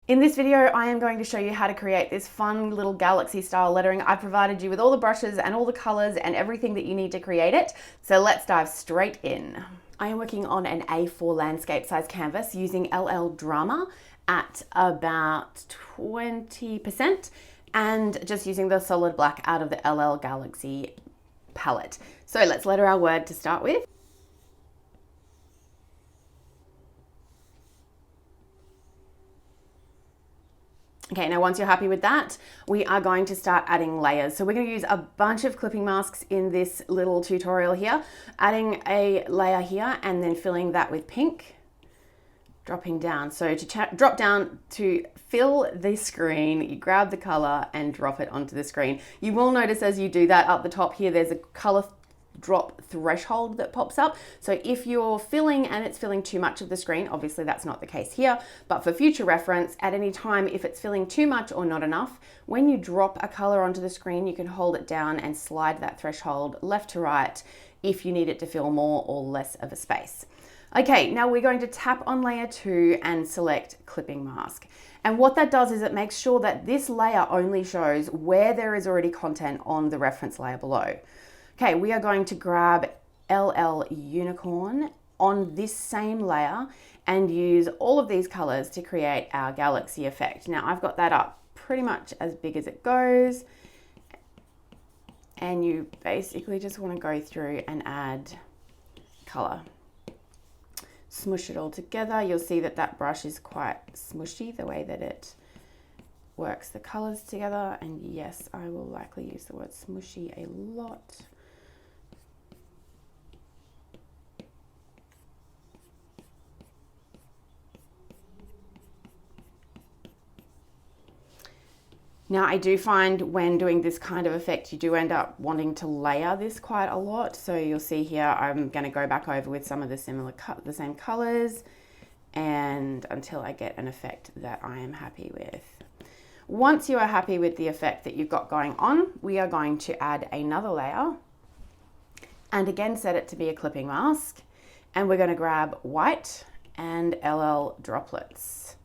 In this video, I am going to show you how to create this fun little galaxy style lettering. I've provided you with all the brushes and all the colors and everything that you need to create it. So let's dive straight in. I am working on an A4 landscape size canvas using LL Drama at about 20% and just using the solid black out of the LL Galaxy palette. So let's letter our word to start with. Okay, now once you're happy with that, we are going to start adding layers. So we're going to use a bunch of clipping masks in this little tutorial here, adding a layer here and then filling that with pink, dropping down. So to drop down to fill the screen, you grab the color and drop it onto the screen. You will notice as you do that up the top here, there's a color drop threshold that pops up. So if you're filling and it's filling too much of the screen, obviously that's not the case here, but for future reference, at any time, if it's filling too much or not enough, when you drop a color onto the screen, you can hold it down and slide that threshold left to right if you need it to fill more or less of a space. Okay, now we're going to tap on layer 2 and select clipping mask. And what that does is it makes sure that this layer only shows where there is already content on the reference layer below. Okay, we are going to grab LL Unicorn on this same layer and use all of these colors to create our galaxy effect. Now I've got that up pretty much as big as it goes. And you basically just want to go through and add color. Smoosh it all together. You'll see that that brush is quite smushy, the way that it works the colors together. And yes, I will likely use the word smushy a lot. Now I do find when doing this kind of effect, you do end up wanting to layer this quite a lot. So you'll see here, I'm going to go back over with some of the same colors and until I get an effect that I am happy with. Once you are happy with the effect that you've got going on, we are going to add another layer and again set it to be a clipping mask. And we're going to grab white and LL droplets.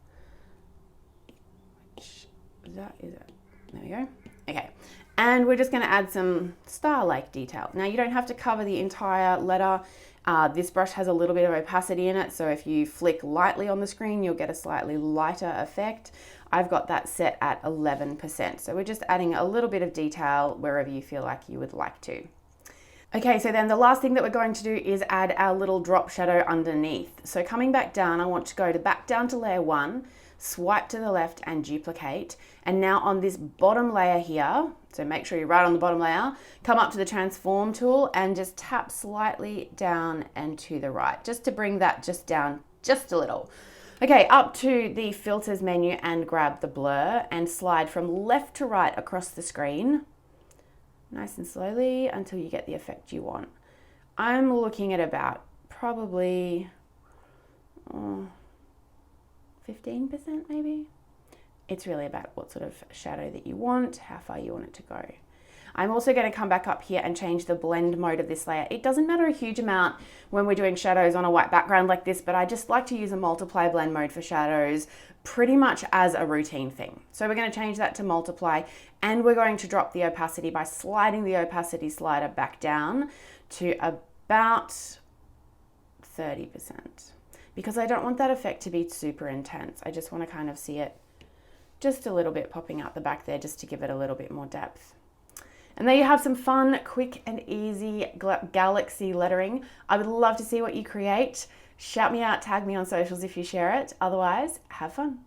That is it. There we go. Okay, and we're just going to add some star-like detail. Now you don't have to cover the entire letter. This brush has a little bit of opacity in it, so if you flick lightly on the screen, you'll get a slightly lighter effect. I've got that set at 11%, so we're just adding a little bit of detail wherever you feel like you would like to. Okay, so then the last thing that we're going to do is add our little drop shadow underneath. So coming back down, I want to go back down to layer 1, swipe to the left and duplicate. And now on this bottom layer here, so make sure you're right on the bottom layer, come up to the transform tool and just tap slightly down and to the right, just to bring that just down just a little. Okay, up to the filters menu and grab the blur and slide from left to right across the screen, nice and slowly until you get the effect you want. I'm looking at about probably 15% maybe. It's really about what sort of shadow that you want, how far you want it to go. I'm also going to come back up here and change the blend mode of this layer. It doesn't matter a huge amount when we're doing shadows on a white background like this, but I just like to use a multiply blend mode for shadows pretty much as a routine thing. So we're going to change that to multiply and we're going to drop the opacity by sliding the opacity slider back down to about 30%. Because I don't want that effect to be super intense. I just want to kind of see it just a little bit popping out the back there just to give it a little bit more depth. And there you have some fun, quick and easy galaxy lettering. I would love to see what you create. Shout me out, tag me on socials if you share it. Otherwise, have fun.